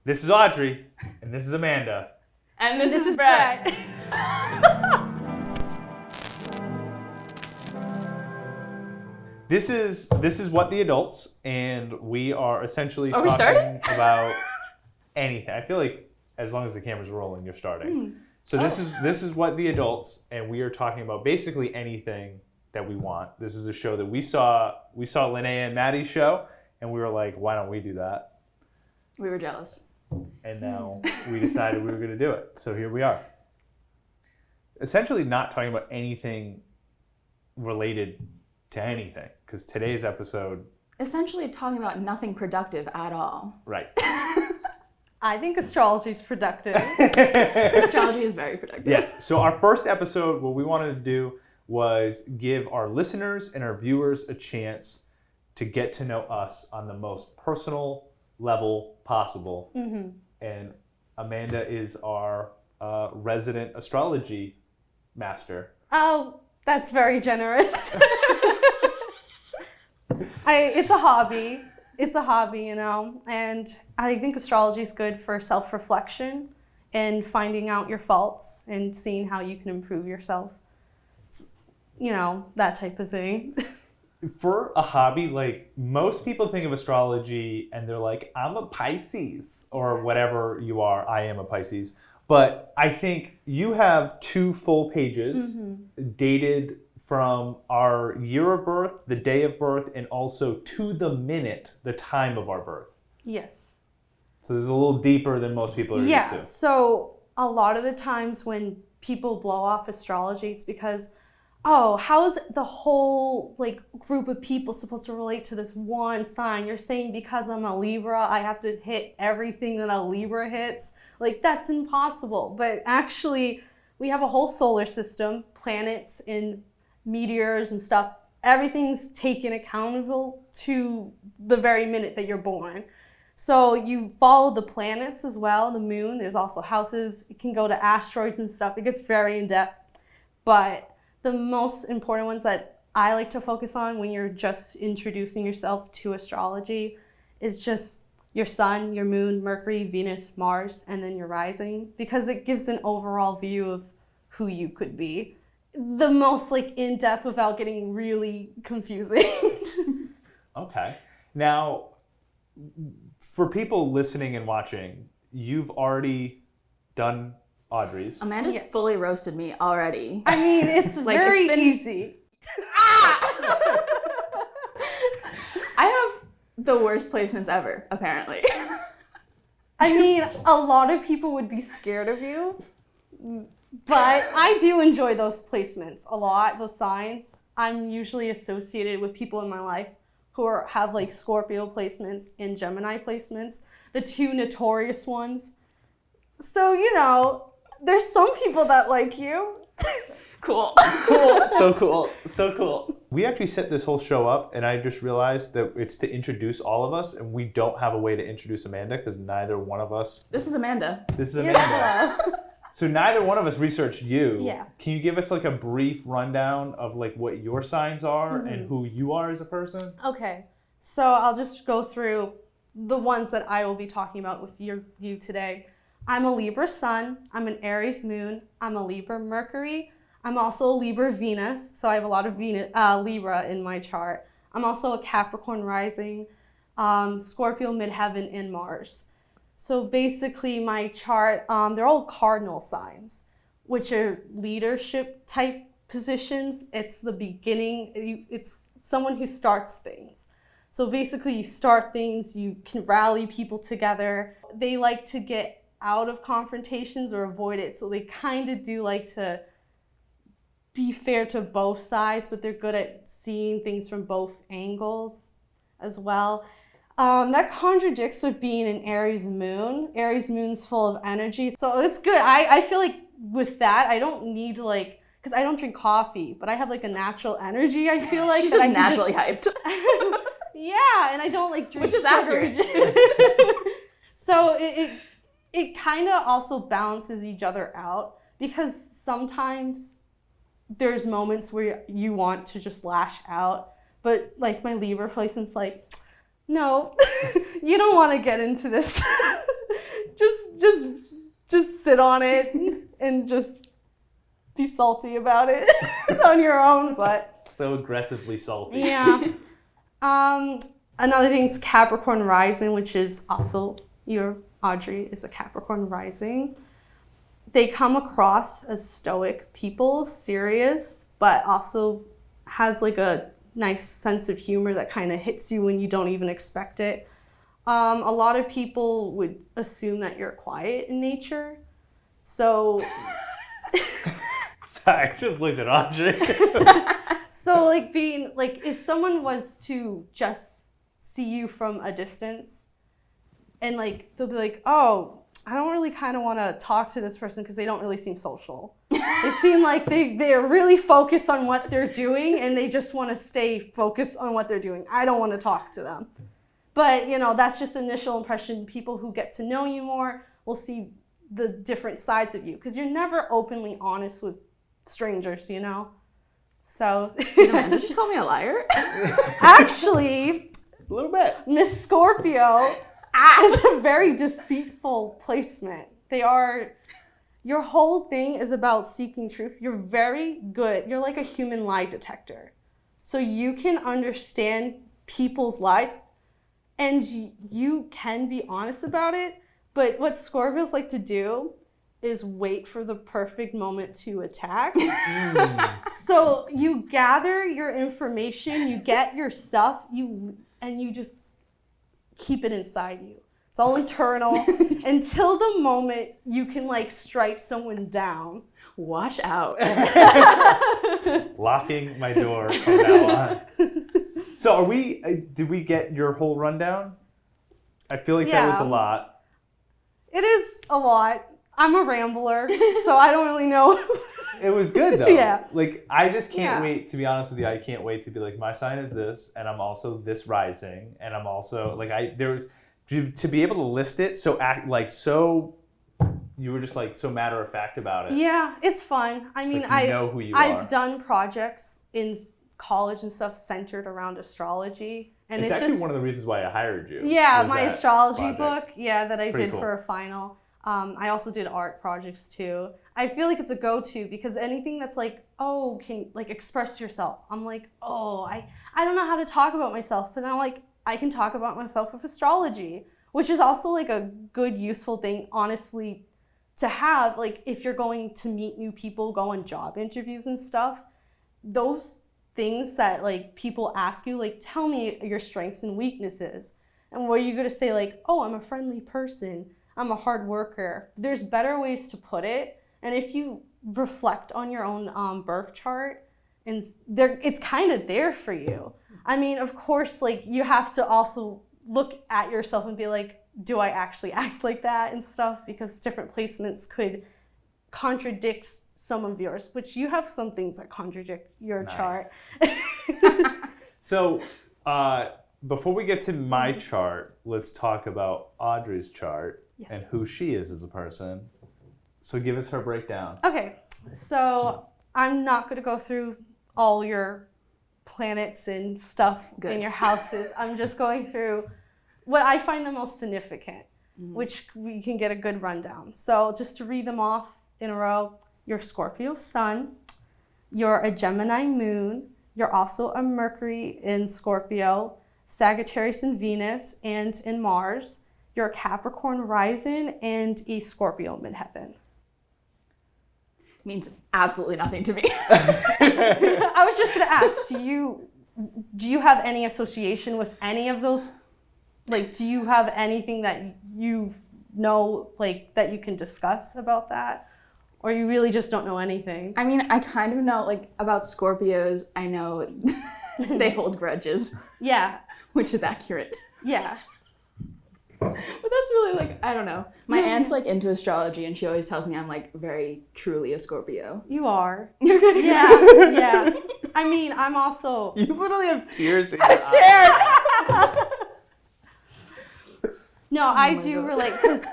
This is Audrey, and this is Amanda. And this is Brett. This is What the Adults, and we are essentially Are we talking about anything. I feel like as long as the camera's rolling, you're starting. So this is What the Adults, and we are talking about basically anything that we want. This is a show that we saw Linnea and Maddie's show, and we were like, why don't we do that? We were jealous. And now we decided we were going to do it. So here we are. Essentially not talking about anything related to anything, because today's episode... Essentially talking about nothing productive at all. Right. I think astrology is productive. Astrology is very productive. Yes. So our first episode, what we wanted to do was give our listeners and our viewers a chance to get to know us on the most personal level possible. Mm-hmm. And Amanda is our resident astrology master. Oh, that's very generous. It's a hobby. It's a hobby, you know, and I think astrology is good for self-reflection and finding out your faults and seeing how you can improve yourself. You know, that type of thing. For a hobby, like most people think of astrology and they're like, I'm a Pisces or whatever you are. I am a Pisces. But I think you have 2 full pages dated from our year of birth, the day of birth, and also to the minute, the time of our birth. Yes. So this is a little deeper than most people are used to. Yeah, so a lot of the times when people blow off astrology, it's because, oh, how is the whole group of people supposed to relate to this one sign? You're saying because I'm a Libra, I have to hit everything that a Libra hits? That's impossible. But actually, we have a whole solar system, planets and meteors and stuff. Everything's taken accountable to the very minute that you're born. So you follow the planets as well, the moon. There's also houses. It can go to asteroids and stuff. It gets very in-depth. But the most important ones that I like to focus on when you're just introducing yourself to astrology is just your sun, your moon, Mercury, Venus, Mars, and then your rising, because it gives an overall view of who you could be. The most in-depth without getting really confusing. Okay. Now, for people listening and watching, you've already done Audrey's. Amanda's fully roasted me already. I mean, it's very easy. I have the worst placements ever, apparently. I mean, a lot of people would be scared of you, but I do enjoy those placements a lot, those signs. I'm usually associated with people in my life who have Scorpio placements and Gemini placements, the 2 notorious ones. So, you know, there's some people that like you. Cool. So cool. We actually set this whole show up, and I just realized that it's to introduce all of us, and we don't have a way to introduce Amanda because neither one of us... This is Amanda. Yeah. So neither one of us researched you. Yeah. Can you give us a brief rundown of what your signs are and who you are as a person? Okay. So I'll just go through the ones that I will be talking about with you today. I'm a Libra sun. I'm an Aries moon. I'm a Libra Mercury. I'm also a Libra Venus. So I have a lot of Libra in my chart. I'm also a Capricorn rising, Scorpio midheaven, and Mars. So basically my chart, they're all cardinal signs, which are leadership type positions. It's the beginning. It's someone who starts things. So basically you start things, you can rally people together. They like to get out of confrontations or avoid it. So they kind of do like to be fair to both sides, but they're good at seeing things from both angles as well. That contradicts with being an Aries moon. Aries moon's full of energy. So it's good. I feel like with that, I don't need because I don't drink coffee, but I have a natural energy, I feel like. She's just naturally hyped. Yeah, and I don't drink Which is sugar. accurate. So it kind of also balances each other out, because sometimes there's moments where you want to just lash out, but my Libra placement's no, you don't want to get into this. sit on it and just be salty about it on your own, but So aggressively salty. yeah. Another thing is Capricorn rising, which is also your Audrey is a Capricorn rising. They come across as stoic people, serious, but also has like a nice sense of humor that kind of hits you when you don't even expect it. A lot of people would assume that you're quiet in nature. So Sorry, I just looked at Audrey. So like being like if someone was to just see you from a distance and like they'll be like, oh, I don't really kind of want to talk to this person because they don't really seem social. They seem like they're really focused on what they're doing and they just want to stay focused on what they're doing. I don't want to talk to them. But that's just initial impression. People who get to know you more will see the different sides of you because you're never openly honest with strangers, So Did Amanda just call me a liar? actually, A little bit. Miss Scorpio is a very deceitful placement. Your whole thing is about seeking truth. You're very good. You're like a human lie detector. So you can understand people's lies and you can be honest about it. But what Scorpios like to do is wait for the perfect moment to attack. So you gather your information, you get your stuff, and you just keep it inside you. It's all internal until the moment you can like strike someone down. Watch out. Locking my door from now on. So did we get your whole rundown? I feel like that was a Yeah. lot. It is a lot. I'm a rambler, so I don't really know. It was good though. Yeah. Like I just can't Yeah. wait, to be honest with you. I can't wait to be like, my sign is this, and I'm also this rising, and I'm also like to be able to list it you were just like so matter of fact about it. Yeah, it's fun. I mean, like you know who you are. I've done projects in college and stuff centered around astrology, and it's it's actually just one of the reasons why I hired you. yeah, was my that astrology project. book, that I Pretty did cool. for a final. I also did art projects too. I feel like it's a go-to because anything that's like, oh, can like express yourself. I'm like, oh, I don't know how to talk about myself, but then I'm like, I can talk about myself with astrology, which is also like a good, useful thing, honestly, to have. Like if you're going to meet new people, go on job interviews and stuff, those things that like people ask you, like, tell me your strengths and weaknesses. And where you're gonna say like, oh, I'm a friendly person, I'm a hard worker. There's better ways to put it. And if you reflect on your own birth chart, and it's kind of there for you. I mean, of course, like you have to also look at yourself and be like, do I actually act like that and stuff? Because different placements could contradict some of yours, which you have some things that contradict your chart. So before we get to my chart, let's talk about Audrey's chart and who she is as a person. So give us her breakdown. Okay, so I'm not going to go through all your planets and stuff in your houses. I'm just going through what I find the most significant, which we can get a good rundown. So just to read them off in a row, you're Scorpio Sun, you're a Gemini Moon, you're also a Mercury in Scorpio, Sagittarius in Venus and in Mars, you're a Capricorn Rising and a Scorpio Midheaven. Means absolutely nothing to me. I was just gonna ask, do you have any association with any of those? Like, do you have anything that like that you can discuss about that? Or you really just don't know anything? I mean, I kind of know, like, about Scorpios. I know they hold grudges, Yeah, which is accurate. yeah. But that's really, like, I don't know. My aunt's, like, into astrology, and she always tells me I'm, like, very truly a Scorpio. You are. You're gonna Yeah, yeah. I mean, I'm also... You literally have tears in I'm your scared! No, I do relate, because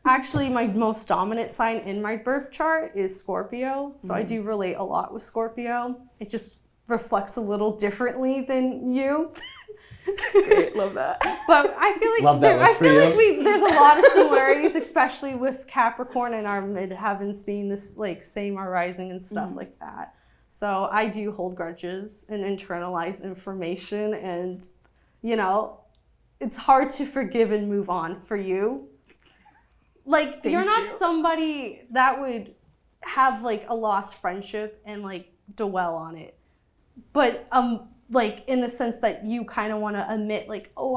actually my most dominant sign in my birth chart is Scorpio, so I do relate a lot with Scorpio. It just reflects a little differently than you. Great, love that. But I feel like Love that look for you. there's a lot of similarities, especially with Capricorn and our midheavens being this like same our rising and stuff like that. So I do hold grudges and internalize information, and you know, it's hard to forgive and move on for you. Like you're not somebody that would have like a lost friendship and like dwell on it. But like in the sense that you kind of want to admit like, oh,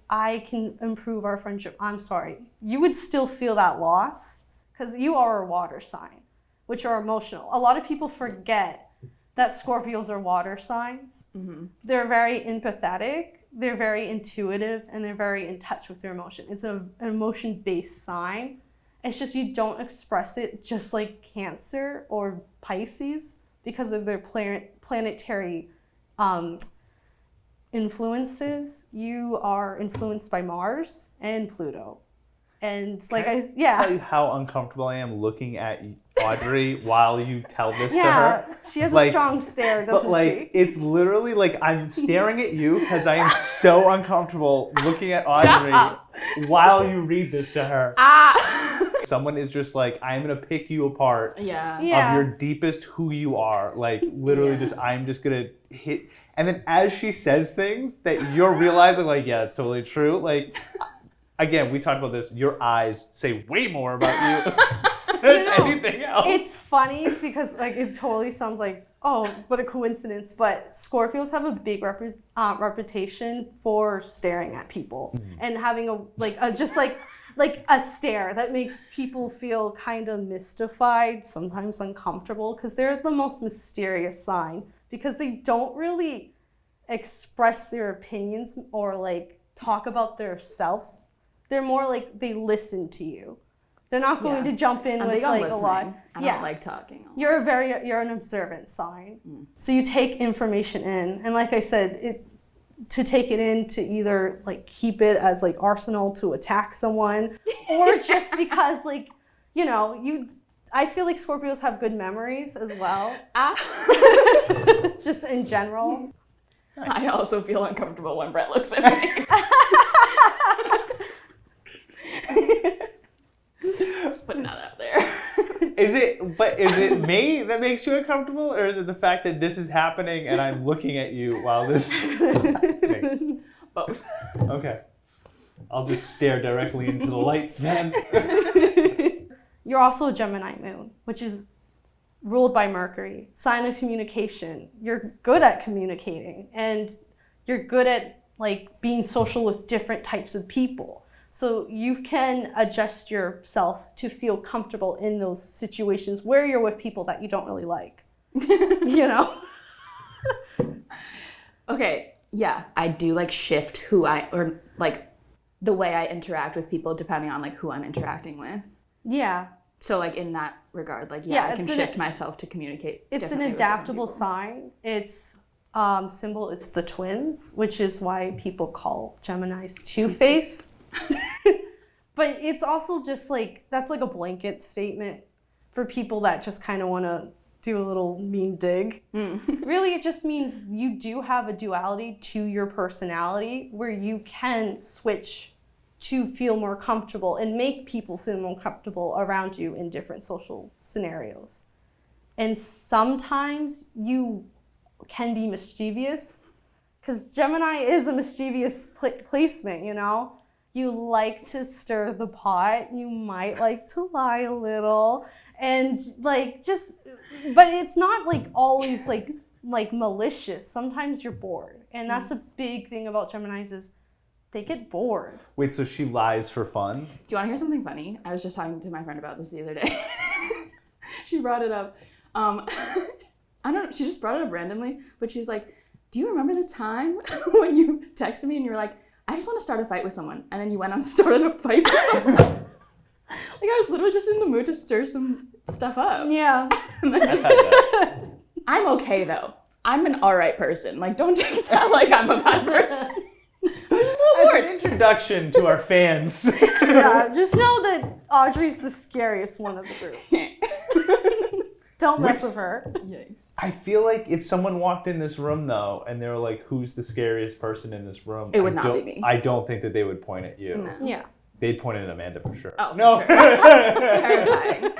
I can improve our friendship. I'm sorry. You would still feel that loss because you are a water sign, which are emotional. A lot of people forget that Scorpios are water signs. Mm-hmm. They're very empathetic, they're very intuitive, and they're very in touch with their emotion. It's an emotion-based sign. It's just you don't express it just like Cancer or Pisces because of their planetary influences. You are influenced by Mars and Pluto. And like Can I tell you how uncomfortable I am looking at Audrey while you tell this to her? Yeah, she has a strong stare, doesn't but like she? it's literally like I'm staring at you because I am so uncomfortable looking at Audrey while you read this to her. Someone is just like, I'm gonna pick you apart of your deepest who you are. Like literally I'm just gonna hit. And then as she says things that you're realizing like, yeah, it's totally true. Like, again, we talked about this. Your eyes say way more about you than anything else. It's funny because like it totally sounds like, oh, what a coincidence. But Scorpios have a big reputation for staring at people and having a stare that makes people feel kind of mystified, sometimes uncomfortable, because they're the most mysterious sign because they don't really express their opinions or like talk about their selves. They're more like they listen to you. They're not going to jump in with like a lot. I don't like talking. You're an observant sign. So you take information in, and like I said, to take it in to either like keep it as like arsenal to attack someone, or just because like, you know, I feel like Scorpios have good memories as well. Just in general. I also feel uncomfortable when Brett looks at me. Just putting that out there. Is it me that makes you uncomfortable, or is it the fact that this is happening and I'm looking at you while this is happening? Both. Okay. I'll just stare directly into the lights then. You're also a Gemini moon, which is ruled by Mercury, sign of communication. You're good at communicating, and you're good at like being social with different types of people. So you can adjust yourself to feel comfortable in those situations where you're with people that you don't really like. You know? Okay, yeah, I do like shift or like the way I interact with people depending on like who I'm interacting with. Yeah. So like in that regard, like I can shift myself to communicate. It's an adaptable sign. Its symbol is the twins, which is why people call Geminis two-face. But it's also just like, that's like a blanket statement for people that just kind of want to do a little mean dig. Really, it just means you do have a duality to your personality where you can switch to feel more comfortable and make people feel more comfortable around you in different social scenarios. And sometimes you can be mischievous because Gemini is a mischievous placement, you know? You like to stir the pot. You might like to lie a little, and like but it's not like always like malicious. Sometimes you're bored, and that's a big thing about Geminis is they get bored. Wait, so she lies for fun? Do you want to hear something funny? I was just talking to my friend about this the other day. She brought it up. She just brought it up randomly, but she's like, do you remember the time when you texted me and you were like, I just want to start a fight with someone, and then you went and started a fight with someone? Like I was literally just in the mood to stir some stuff up. Yeah. I'm okay though. I'm an alright person. Like don't take that like I'm a bad person. I'm just a little bored. As an introduction to our fans. Yeah, just know that Audrey's the scariest one of the group. Don't mess with her. Yikes. I feel like if someone walked in this room though, and they were like, "Who's the scariest person in this room?" It would not be me. I don't think that they would point at you. No. Yeah. They'd point at Amanda for sure. Oh, for no. sure. Terrifying.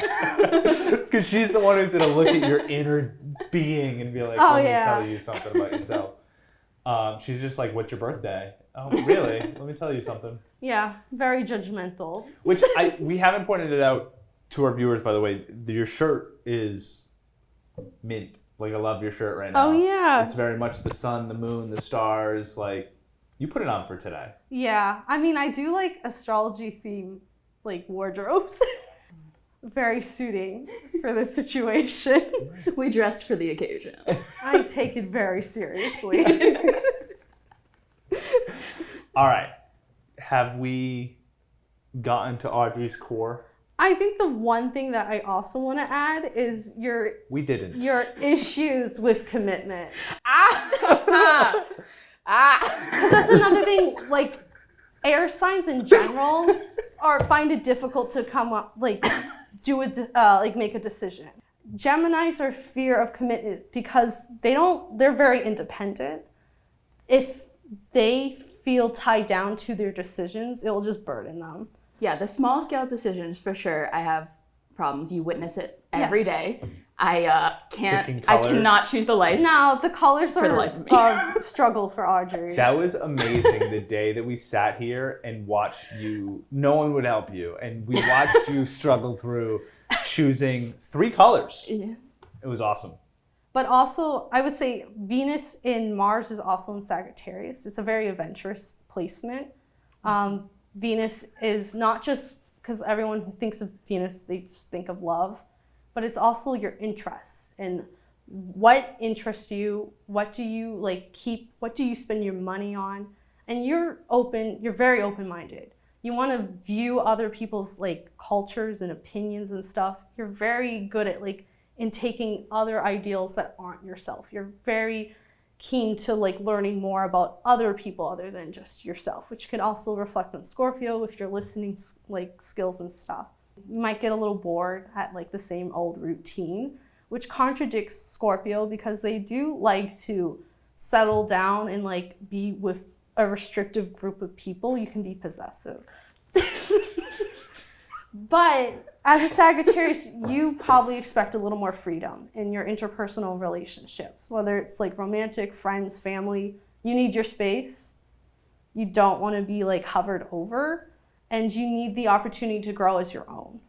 Because she's the one who's gonna look at your inner being and be like, Oh, "Let me yeah. tell you something about yourself." She's just like, "What's your birthday?" "Oh, really? Let me tell you something." Yeah, very judgmental. Which we haven't pointed it out to our viewers, by the way. Your shirt is mint. Like, I love your shirt right now. Oh, yeah. It's very much the sun, the moon, the stars. Like, you put it on for today. Yeah, I mean, I do like astrology theme, like wardrobes. It's very suiting for this situation. We dressed for the occasion. I take it very seriously. All right. Have we gotten to Audrey's core? I think the one thing that I also want to add is We didn't. your issues with commitment. Ah! Because that's another thing, like, air signs in general find it difficult to come up, like, make a decision. Geminis are fear of commitment because they're very independent. If they feel tied down to their decisions, it will just burden them. Yeah, the small scale decisions, for sure, I have problems. You witness it every Yes. day. I Picking I colors. cannot choose the lights. Now, the colors For the are life of me. a struggle for Audrey. That was amazing the day that we sat here and watched you. No one would help you. And we watched you struggle through choosing 3 colors. Yeah. It was awesome. But also, I would say Venus in Mars is also in Sagittarius. It's a very adventurous placement. Venus is not just, because everyone who thinks of Venus, they just think of love, but it's also your interests and what interests you, what do you like keep, what do you spend your money on, and you're very open-minded. You want to view other people's like cultures and opinions and stuff. You're very good at like in taking other ideals that aren't yourself. You're very keen to like learning more about other people other than just yourself, which could also reflect on Scorpio if you're listening like skills and stuff. You might get a little bored at like the same old routine, which contradicts Scorpio because they do like to settle down and like be with a restrictive group of people. You can be possessive. But as a Sagittarius, you probably expect a little more freedom in your interpersonal relationships, whether it's like romantic, friends, family. You need your space. You don't want to be like hovered over, and you need the opportunity to grow as your own.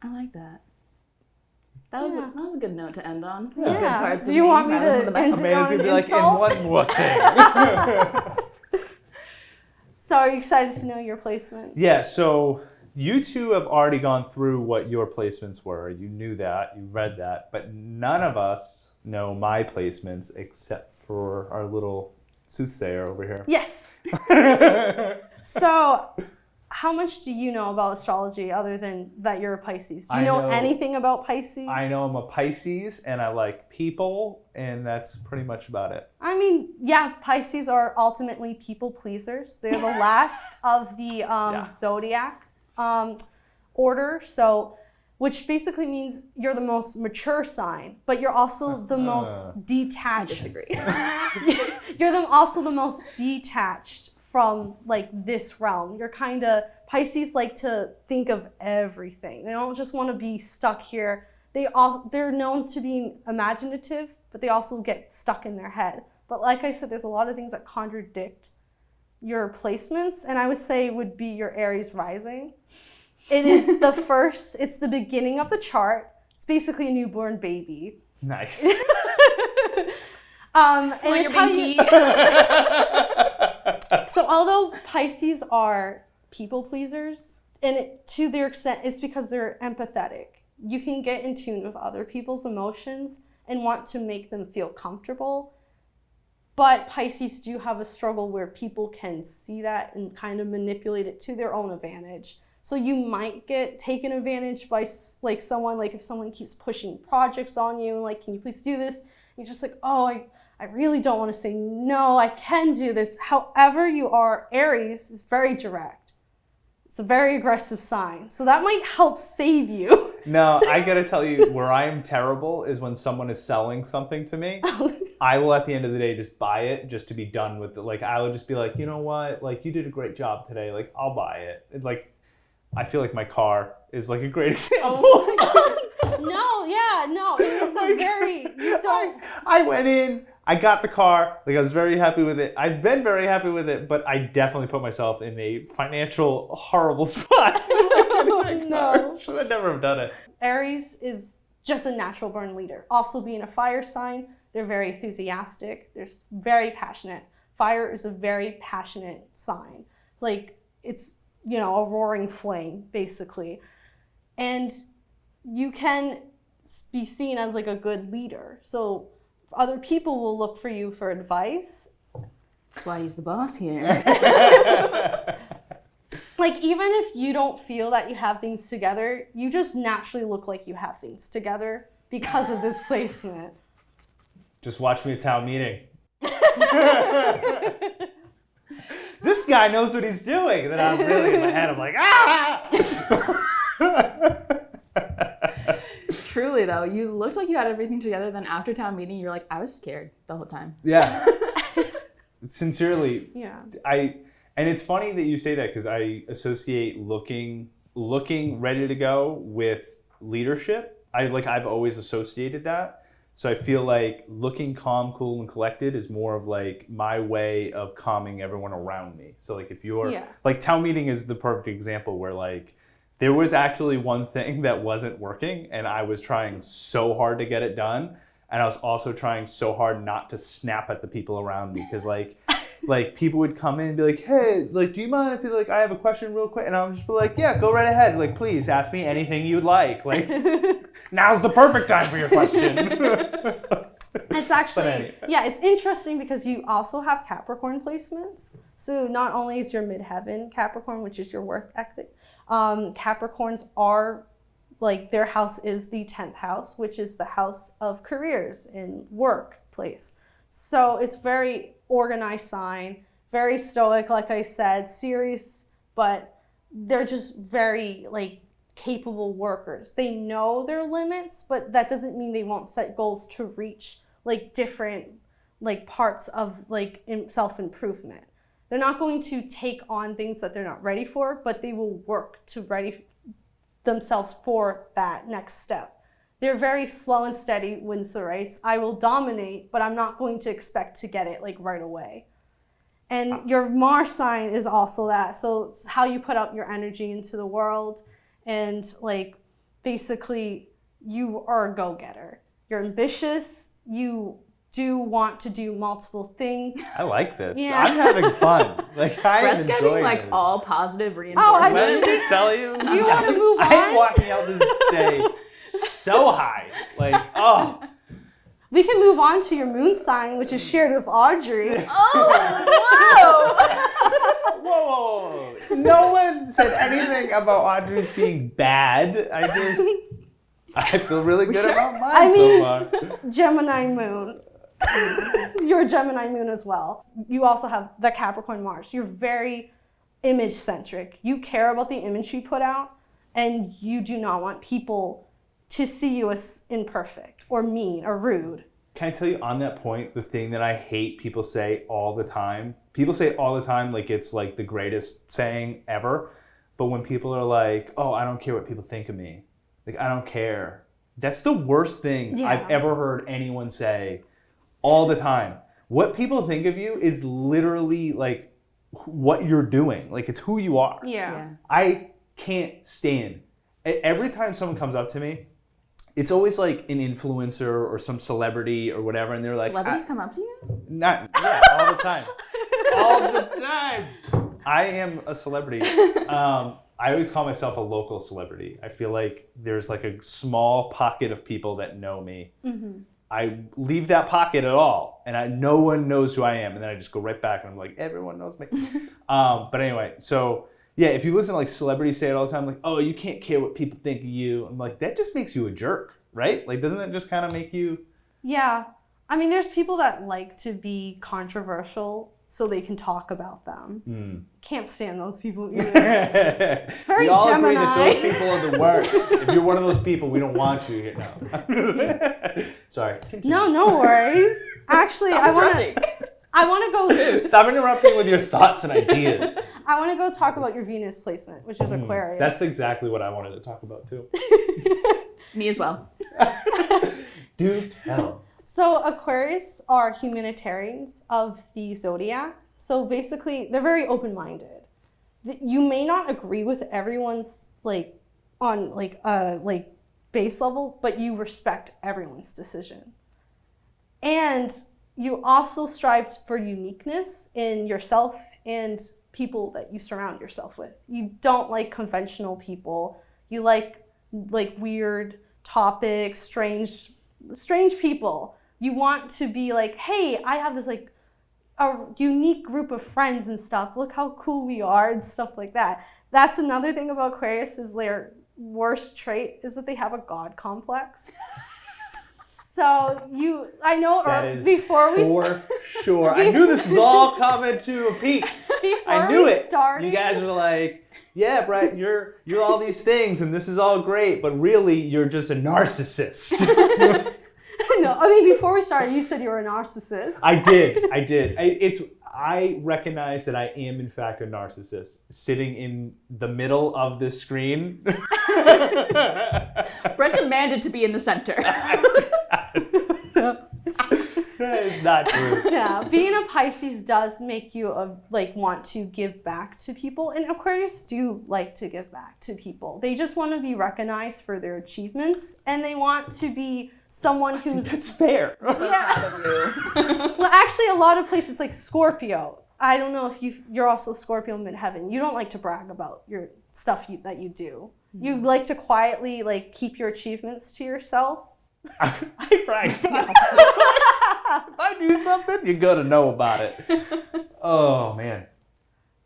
I like that. That was a good note to end on. Yeah. Good parts Do of you me want me rather to than the end back. it Amanda's on gonna an be like, and insult? one more thing. So are you excited to know your placement? Yeah, so you two have already gone through what your placements were. You knew that, you read that, but none of us know my placements except for our little soothsayer over here. Yes. So how much do you know about astrology other than that you're a Pisces? Do you know anything about Pisces? I know I'm a Pisces and I like people, and that's pretty much about it. I mean, yeah, Pisces are ultimately people pleasers. They're the last of the zodiac order, so which basically means you're the most mature sign, but you're also the most detached. I disagree. You're also the most detached from like this realm. You're kind of, Pisces like to think of everything. They don't just want to be stuck here. They're known to be imaginative, but they also get stuck in their head. But like I said, there's a lot of things that contradict your placements, and I would say would be your Aries rising. It is it's the beginning of the chart. It's basically a newborn baby. Nice. And Well, it's your how binky. So although Pisces are people pleasers, and to their extent, it's because they're empathetic. You can get in tune with other people's emotions and want to make them feel comfortable. But Pisces do have a struggle where people can see that and kind of manipulate it to their own advantage. So you might get taken advantage by like someone, like if someone keeps pushing projects on you, like, can you please do this? You're just like, oh, I really don't want to say no, I can do this. However you are, Aries is very direct. It's a very aggressive sign. So that might help save you. No, I gotta tell you, where I am terrible is when someone is selling something to me. I will, at the end of the day, just buy it just to be done with it. Like, I will just be like, you know what? Like, you did a great job today. Like, I'll buy it. Like, I feel like my car is like a great example. Oh my God. No, it is a very, you don't. I went in, I got the car, like I was very happy with it. I've been very happy with it, but I definitely put myself in a financial horrible spot. No. Should I never have done it. Aries is just a natural born leader. Also being a fire sign, they're very enthusiastic. They're very passionate. Fire is a very passionate sign. Like, it's, a roaring flame, basically. And you can be seen as like a good leader. So other people will look for you for advice. That's why he's the boss here. Like, even if you don't feel that you have things together, you just naturally look like you have things together because of this placement. Just watch me at town meeting. This guy knows what he's doing. And then I'm really in my head, I'm like, Truly, though, you looked like you had everything together. Then after town meeting, you're like, I was scared the whole time. Yeah. Sincerely. Yeah. And it's funny that you say that, because I associate looking ready to go with leadership. I've always associated that. So I feel like looking calm, cool, and collected is more of like my way of calming everyone around me. So like if you're like, town meeting is the perfect example where like there was actually one thing that wasn't working, and I was trying so hard to get it done, and I was also trying so hard not to snap at the people around me, because like people would come in and be like, hey, like, do you mind if I have a question real quick? And I would just be like, yeah, go right ahead. Like, please ask me anything you'd like. Like, now's the perfect time for your question. It's actually, it's interesting because you also have Capricorn placements. So not only is your midheaven Capricorn, which is your work ethic, Capricorns are, like, their house is the 10th house, which is the house of careers and workplace. So it's very organized sign, very stoic, like I said, serious, but they're just very, like, capable workers. They know their limits, but that doesn't mean they won't set goals to reach, like, different, like, parts of, like, self-improvement. They're not going to take on things that they're not ready for, but they will work to ready themselves for that next step. They're very slow and steady, wins the race. I will dominate, but I'm not going to expect to get it like right away. And your Mars sign is also that. So it's how you put out your energy into the world. And like, basically, you are a go-getter. You're ambitious. You do want to do multiple things. I like this. Yeah. I'm having fun. Like, Brett's am getting enjoying like this. all positive reinforcement. Let me just tell you. Do you want to move on? I'm walking out this day so high. Like, oh. We can move on to your moon sign, which is shared with Audrey. Oh, Whoa. No one said anything about Audrey's being bad. I feel really good about mine so far. Gemini moon. You're a Gemini moon as well. You also have the Capricorn Mars. You're very image centric. You care about the image you put out, and you do not want people to see you as imperfect or mean or rude. Can I tell you on that point, the thing that I hate people say all the time? People say it all the time like it's like the greatest saying ever. But when people are like, oh, I don't care what people think of me. Like, I don't care. That's the worst thing I've ever heard anyone say all the time. What people think of you is literally like what you're doing. Like, it's who you are. Yeah. I can't stand. Every time someone comes up to me, it's always like an influencer or some celebrity or whatever, and they're like, celebrities come up to you? All the time. All the time. I am a celebrity. I always call myself a local celebrity. I feel like there's like a small pocket of people that know me. Mm-hmm. I leave that pocket at all, and no one knows who I am, and then I just go right back, and I'm like, everyone knows me. But anyway, so yeah, if you listen to like celebrities say it all the time, like, oh, you can't care what people think of you. I'm like, that just makes you a jerk, right? Like, doesn't that just kind of make you? Yeah. I mean, there's people that like to be controversial so they can talk about them. Can't stand those people either. It's very we all Gemini. agree that those people are the worst. If you're one of those people, we don't want you here now. Sorry. No worries. Actually, I want to go. Stop interrupting with your thoughts and ideas. I want to go talk about your Venus placement, which is Aquarius. That's exactly what I wanted to talk about too. Me as well. Do tell. So Aquarius are humanitarians of the zodiac. So basically, they're very open-minded. You may not agree with everyone's on base level, but you respect everyone's decision. And you also strive for uniqueness in yourself and people that you surround yourself with. You don't like conventional people. You like weird topics, strange people. You want to be like, hey, I have this a unique group of friends and stuff. Look how cool we are and stuff like that. That's another thing about Aquarius is their worst trait is that they have a God complex. So before we for sure. I knew this was all coming to a peak. I knew it. You guys were like, yeah, Brett, you're all these things and this is all great, but really you're just a narcissist. No, I mean before we started, you said you were a narcissist. I did. I recognize that I am in fact a narcissist, sitting in the middle of this screen. Brett demanded to be in the center. That is not true. Yeah, being a Pisces does make you want to give back to people, and Aquarius do like to give back to people. They just want to be recognized for their achievements, and they want to be someone who's... That's fair. Yeah. Well, actually, a lot of places like Scorpio. I don't know if you're also Scorpio midheaven. You don't like to brag about your stuff that you do. You like to quietly keep your achievements to yourself. I brag. If I do something, you're gonna know about it. Oh man.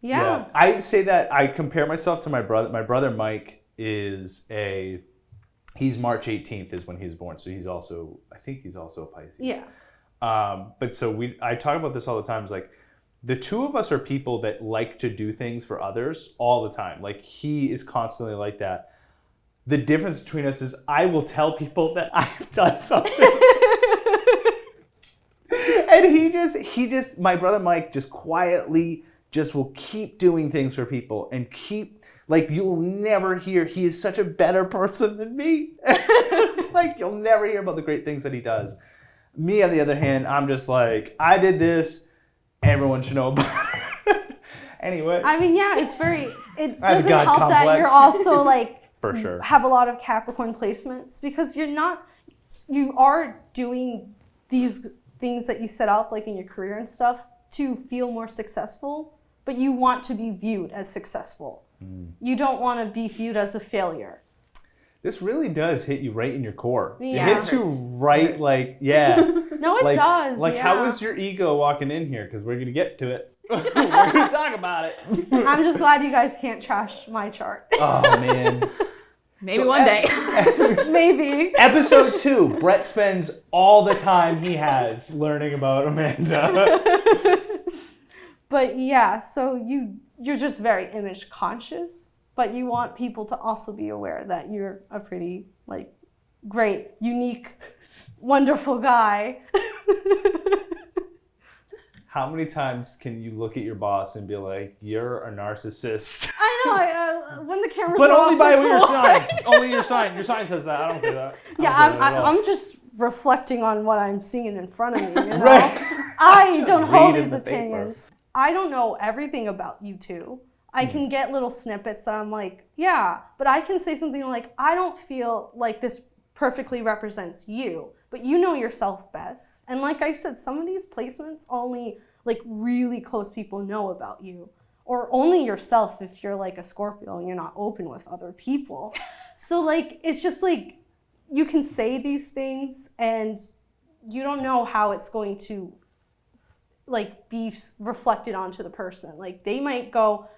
Yeah. I say that I compare myself to my brother. My brother Mike he's March 18th is when he was born, so I think he's also a Pisces. Yeah. But so I talk about this all the time. It's like the two of us are people that like to do things for others all the time. Like he is constantly like that. The difference between us is I will tell people that I've done something. And he just, my brother Mike just quietly just will keep doing things for people and keep, you'll never hear, he is such a better person than me. It's you'll never hear about the great things that he does. Me, on the other hand, I'm just I did this, everyone should know about it. Anyway. I mean, yeah, it doesn't help complex. that you're also for sure. have a lot of Capricorn placements because you are doing these things that you set out in your career and stuff to feel more successful, but you want to be viewed as successful. You don't want to be viewed as a failure. This really does hit you right in your core. Yeah. It hits you right, yeah. No, it does. How was your ego walking in here? Because we're going to get to it. We're going to talk about it. I'm just glad you guys can't trash my chart. Oh, man. Maybe one day. Maybe. Episode 2, Brett spends all the time he has learning about Amanda. But yeah, so you're just very image conscious, but you want people to also be aware that you're a pretty great, unique, wonderful guy. How many times can you look at your boss and be like, you're a narcissist? I know, when the camera's but off only by before. your sign. Only your sign. Your sign says that. I don't say that. I'm just reflecting on what I'm seeing in front of me. You know? Right. I don't hold these the opinions. I don't know everything about you two. I can get little snippets that I'm yeah, but I can say something I don't feel like this perfectly represents you, but you know yourself best. And like I said, some of these placements only really close people know about you, or only yourself if you're a Scorpio and you're not open with other people. So it's just you can say these things and you don't know how it's going to be reflected onto the person. They might go,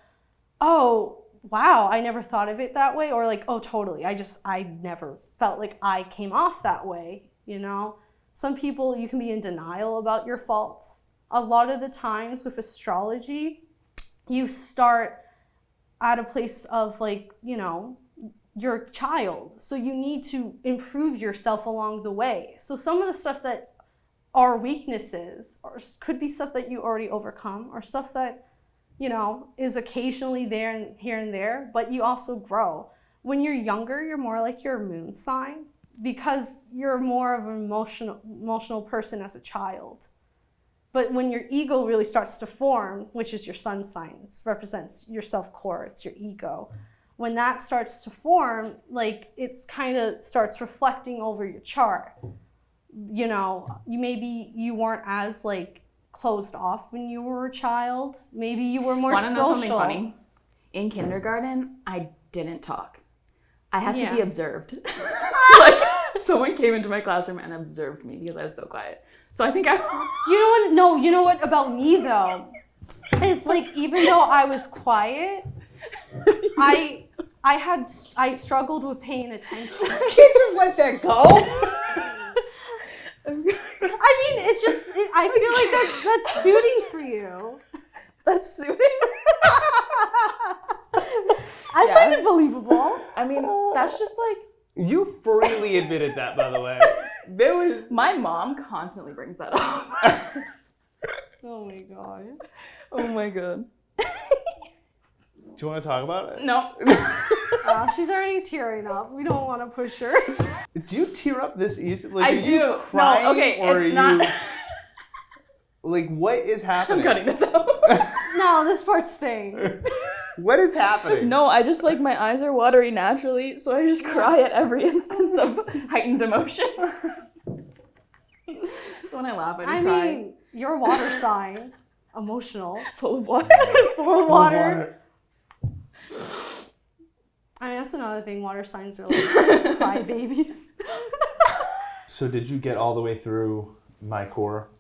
oh, wow, I never thought of it that way. Or oh, totally, I never felt I came off that way, you know? Some people, you can be in denial about your faults. a lot of the times with astrology, you start at a place of like, you know, your child. So you need to improve yourself along the way. So some of the stuff that are weaknesses or could be stuff that you already overcome or stuff that, you know, is occasionally there and here and there, but you also grow. When you're younger, you're more like your moon sign because you're more of an emotional person as a child. But when your ego really starts to form, which is your sun sign, it represents your self-core, it's your ego. When that starts to form, like it's kind of starts reflecting over your chart. You know, you weren't as like closed off when you were a child. Maybe you were more social. Want to know something funny? In kindergarten, I didn't talk. I had to be observed. Like someone came into my classroom and observed me because I was so quiet. So I think I. You know what? No, you know what about me though? Is like even though I was quiet, I struggled with paying attention. You can't just let that go. I mean, it's just I feel like that's suiting for you. That's suiting. I find it believable. I mean, that's just like. You freely admitted that, by the way. There was. My mom constantly brings that up. Oh my god. Oh my god. Do you want to talk about it? No. She's already tearing up. We don't want to push her. Do you tear up this easily? Like, I do. You crying, No, okay, or it's are not. You, like, what is happening? I'm cutting this out. No, this part's staying. What is happening? No, I just like my eyes are watery naturally, so I just cry at every instance of heightened emotion. So when I laugh, I just cry. mean, your water sign, emotional, Full of water. full of water. I mean, that's another thing. Water signs are like cry babies. So did you get all the way through my core?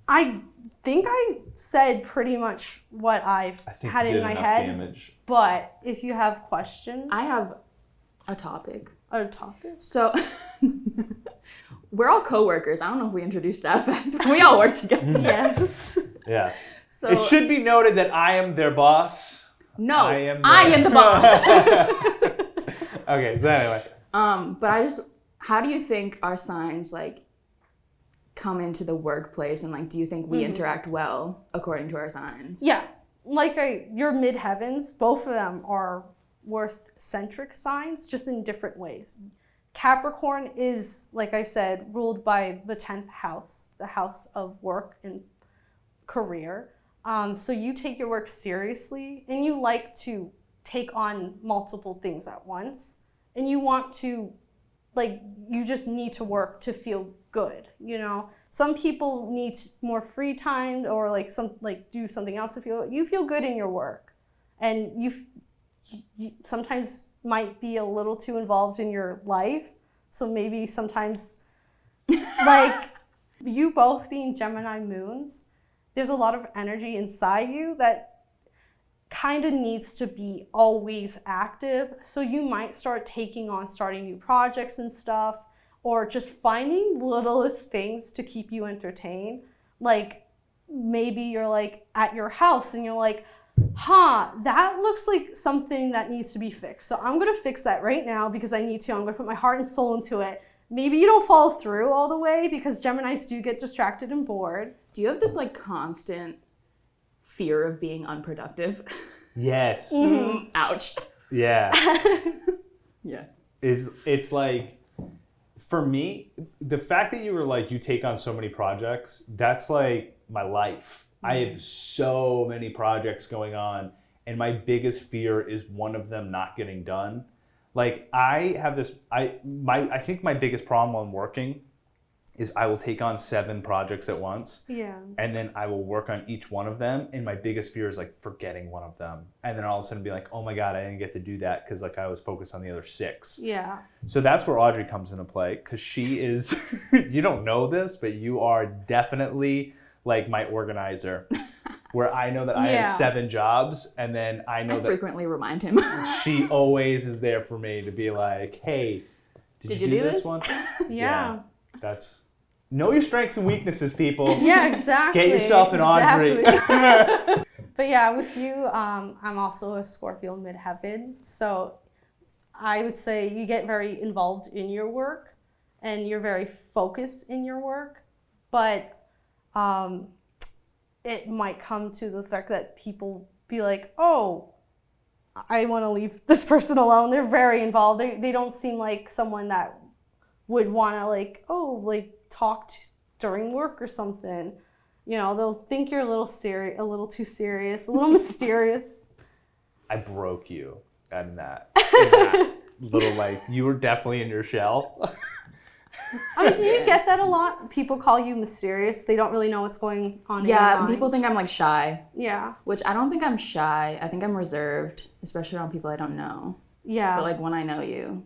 I think I said pretty much what I've had in my head. Damage. But if you have questions, I have a topic. a topic. So we're all co-workers. I don't know if we introduced that fact. We all work together. Yes. Yes. So It should be noted that I am their boss. no, I am the boss. Okay, so anyway. But how do you think our signs like come into the workplace, and like do you think we interact well according to our signs? Yeah. Like your midheavens, both of them are worth-centric signs, just in different ways. Capricorn is, like I said, ruled by the 10th house, the house of work and career. So you take your work seriously, and you like to take on multiple things at once, and you want to, like, you just need to work to feel good, you know? Some people need more free time or do something else to feel good in your work, and you sometimes might be a little too involved in your life. So maybe sometimes, like you both being Gemini moons, there's a lot of energy inside you that kind of needs to be always active. So you might start starting new projects and stuff, or just finding littlest things to keep you entertained. Like maybe you're like at your house and you're like, that looks like something that needs to be fixed. So I'm gonna fix that right now because I need to. I'm gonna put my heart and soul into it. Maybe you don't follow through all the way because Geminis do get distracted and bored. Do you have this like constant fear of being unproductive? Yes. Mm-hmm. Ouch. Yeah. Yeah. It's like, for me, the fact that you were like, you take on so many projects, that's like my life. I have so many projects going on, and my biggest fear is one of them not getting done. Like I have this, I think my biggest problem when working is I will take on 7 projects at once. Yeah. And then I will work on each one of them. And my biggest fear is like forgetting one of them. And then all of a sudden be like, oh my God, I didn't get to do that because like I was focused on the other 6. Yeah. So that's where Audrey comes into play, because she is, you don't know this, but you are definitely like my organizer, where I know that I have 7 jobs, and then I know I that frequently remind him. she always is there for me to be like, hey, did you do this one? Yeah. That's know your strengths and weaknesses, people. Yeah, exactly. Get yourself an Audrey. But yeah, with you, I'm also a Scorpio midheaven. So I would say you get very involved in your work and you're very focused in your work. But it might come to the fact that people be like, oh, I want to leave this person alone. They're very involved. They don't seem like someone that would want to talk during work or something. You know, they'll think you're a little too serious, a little mysterious. I broke you in that little you were definitely in your shell. I mean, do you get that a lot? People call you mysterious. They don't really know what's going on in your mind. People think I'm shy. Yeah. Which I don't think I'm shy. I think I'm reserved, especially around people I don't know. Yeah. But when I know you,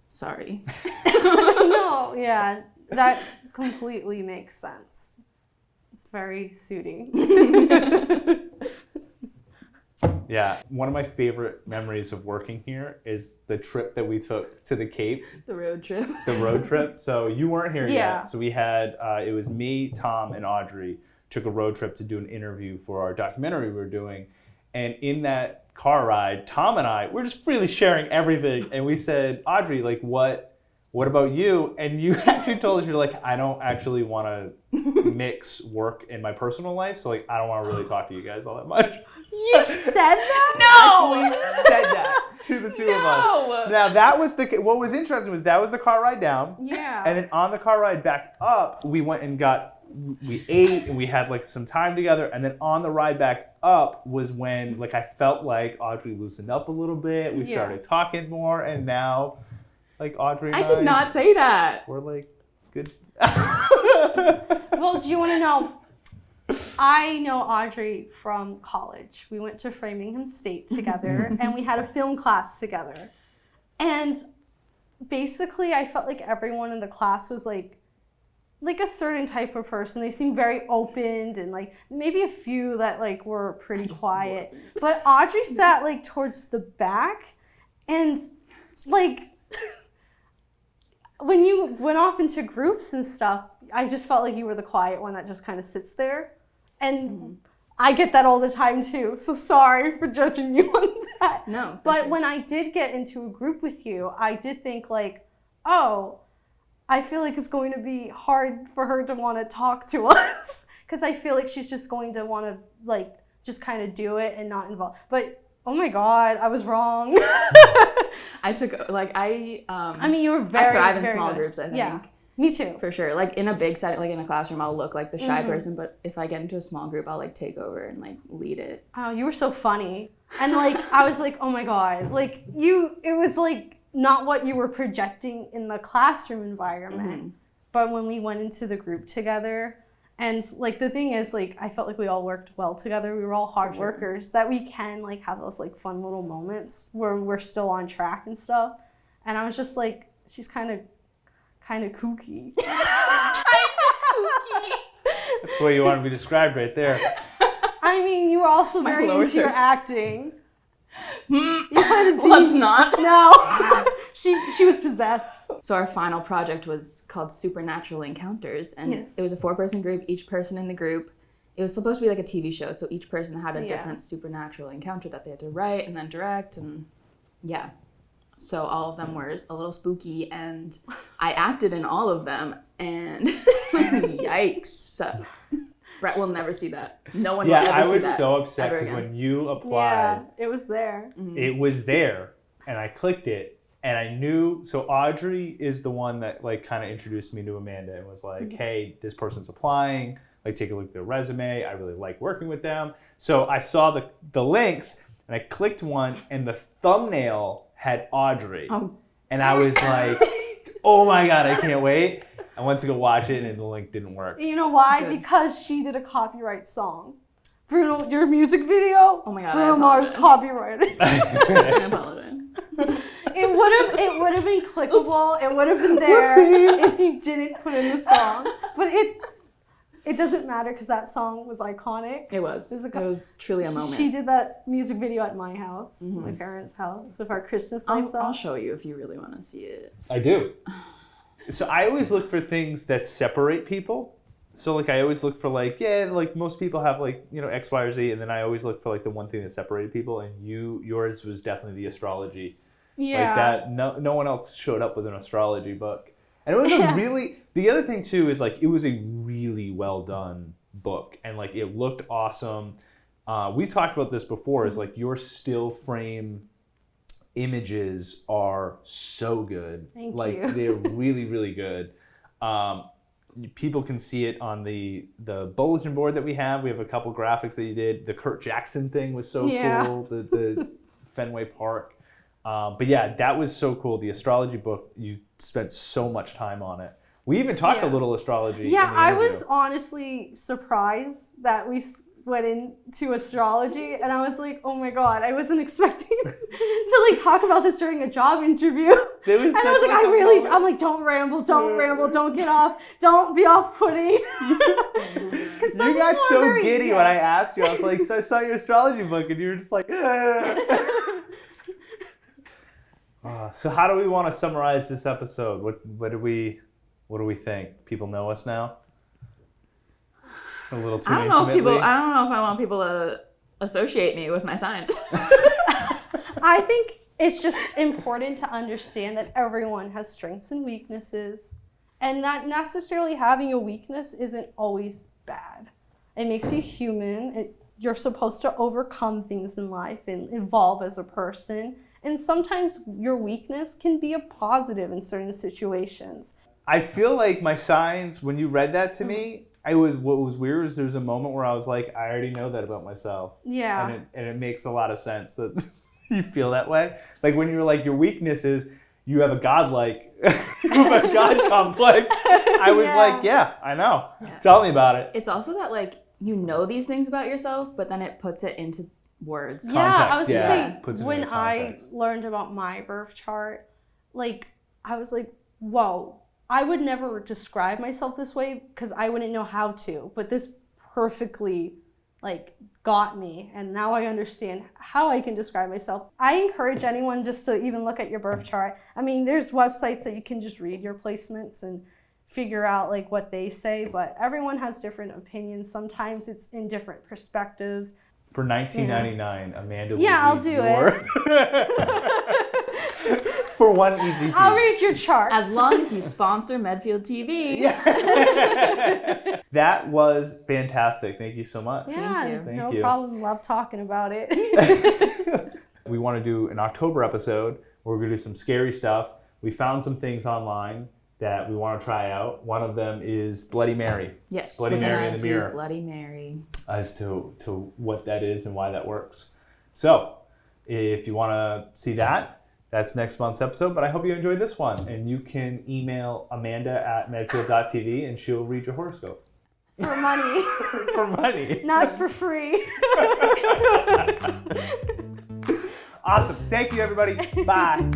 sorry. No, yeah. That completely makes sense. It's very suiting. Yeah, one of my favorite memories of working here is the trip that we took to the Cape. The road trip. The road trip. So you weren't here Yeah. yet. So we had, it was me, Tom, and Audrey took a road trip to do an interview for our documentary we were doing. And in that car ride, Tom and I, we're just freely sharing everything. And we said, Audrey, what about you? And you actually told us, you're like, I don't actually want to mix work and my personal life. So I don't want to really talk to you guys all that much. You said that? No! Actually said that to the two of us. Now that was what was interesting was that was the car ride down. Yeah. And then on the car ride back up, we went and we ate and we had some time together. And then on the ride back up was when I felt like Audrey loosened up a little bit. We started talking more, and now Audrey and I did not say that. We're good. Well, do you want to know? I know Audrey from college. We went to Framingham State together and we had a film class together. And basically I felt like everyone in the class was like a certain type of person. They seemed very open and maybe a few that were pretty quiet. Wasn't. But Audrey sat towards the back and when you went off into groups and stuff, I just felt like you were the quiet one that just kind of sits there. And I get that all the time too. So sorry for judging you on that. No. But when I did get into a group with you, I did think oh, I feel like it's going to be hard for her to want to talk to us. Because I feel like she's just going to want to just kind of do it and not involve. But oh my God, I was wrong. I took I mean, you were very, I thrive in very small good. groups, I think. Yeah, me too. For sure. In a big setting, in a classroom, I'll look like the shy person, but if I get into a small group, I'll take over and lead it. Oh, you were so funny. And I was oh my God, it was not what you were projecting in the classroom environment. But when we went into the group together, and the thing is, I felt like we all worked well together. We were all hard workers, that we can have those fun little moments where we're still on track and stuff. And I was just she's kind of kooky. That's the way you want to be described right there. I mean, you were also My very lower into your third. acting. Let's not. No, she was possessed. So our final project was called Supernatural Encounters, and Yes. it was a 4-person group. Each person in the group, it was supposed to be a TV show, so each person had a different supernatural encounter that they had to write and then direct, and so all of them were a little spooky, and I acted in all of them, and yikes. Brett will never see that. No one will ever see that. I was so upset ever because again. when you applied, Yeah, it was there. it was there, and I clicked it, and I knew. So Audrey is the one that kind of introduced me to Amanda and was like, "Hey, this person's applying. Take a look at their resume. I really like working with them." So I saw the links, and I clicked one, and the thumbnail had Audrey, and I was like, "Oh my God, I can't wait." I went to go watch it, and the link didn't work. You know why? Good. Because she did a copyright song. Bruno, your music video. Oh my God, Bruno I Mars apologize. copyrighted. I apologize. It would have been clickable. It would have been there if you didn't put in the song. But it doesn't matter because that song was iconic. It was. It It was truly a moment. She did that music video at my house, my parents' house, with our Christmas lights I'll on. show you if you really want to see it. I do. So I always look for things that separate people. So like I always look for like, yeah, like most people have like, you know, X, Y, or Z, and then I always look for like the one thing that separated people, and yours was definitely the astrology. Yeah. Like that, no one else showed up with an astrology book. And it was a really, the other thing too is like, it was a really well done book, and like it looked awesome. We've talked about this before, is like your still frame images are so good. Thank like you. they're really, really good. People can see it on the bulletin board that we have. We have a couple graphics that you did. The Kurt Jackson thing was so cool. The Fenway Park. But yeah, that was so cool. The astrology book, you spent so much time on it. We even talked a little astrology. Yeah, in the I interview. was honestly surprised that we went into astrology, and I was like, oh my god, I wasn't expecting to like talk about this during a job interview. There was And I was like, moment. I'm like, don't ramble, don't get off, don't be off-putting. You got so giddy when I asked you. I was like, so I saw your astrology book, and you were just like, so how do we want to summarize this episode? What do we think? People know us now? A little too intimately? I don't know if I want people to associate me with my signs. I think it's just important to understand that everyone has strengths and weaknesses, and that necessarily having a weakness isn't always bad. It makes you human. You're supposed to overcome things in life and evolve as a person. And sometimes your weakness can be a positive in certain situations. I feel like my signs, when you read that to me, what was weird is there was a moment where I was like, I already know that about myself. Yeah. And it makes a lot of sense that you feel that way. Like when you're like, your weakness is you have a godlike, you have a God complex. I was like, yeah, I know. Yeah. Tell me about it. It's also that like, you know these things about yourself, but then it puts it into words. Yeah, context, I was gonna say, when I context. learned about my birth chart, like, I was like, whoa, I would never describe myself this way because I wouldn't know how to, but this perfectly, like, got me, and now I understand how I can describe myself. I encourage anyone just to even look at your birth chart. I mean, there's websites that you can just read your placements and figure out, like, what they say, but everyone has different opinions. Sometimes it's in different perspectives. For $19.99, Amanda will I'll read do your... For one easy fee. I'll read your charts. As long as you sponsor Medfield TV. Yeah. That was fantastic. Thank you so much. Yeah, Thank no you. problem. Love talking about it. We want to do an October episode where we're going to do some scary stuff. We found some things online that we want to try out. One of them is Bloody Mary. Yes, Bloody Mary in the mirror. Bloody Mary. As to what that is and why that works. So, if you want to see that, that's next month's episode. But I hope you enjoyed this one. And you can email Amanda at medfield.tv and she'll read your horoscope. For money. For money. Not for free. Awesome. Thank you, everybody. Bye.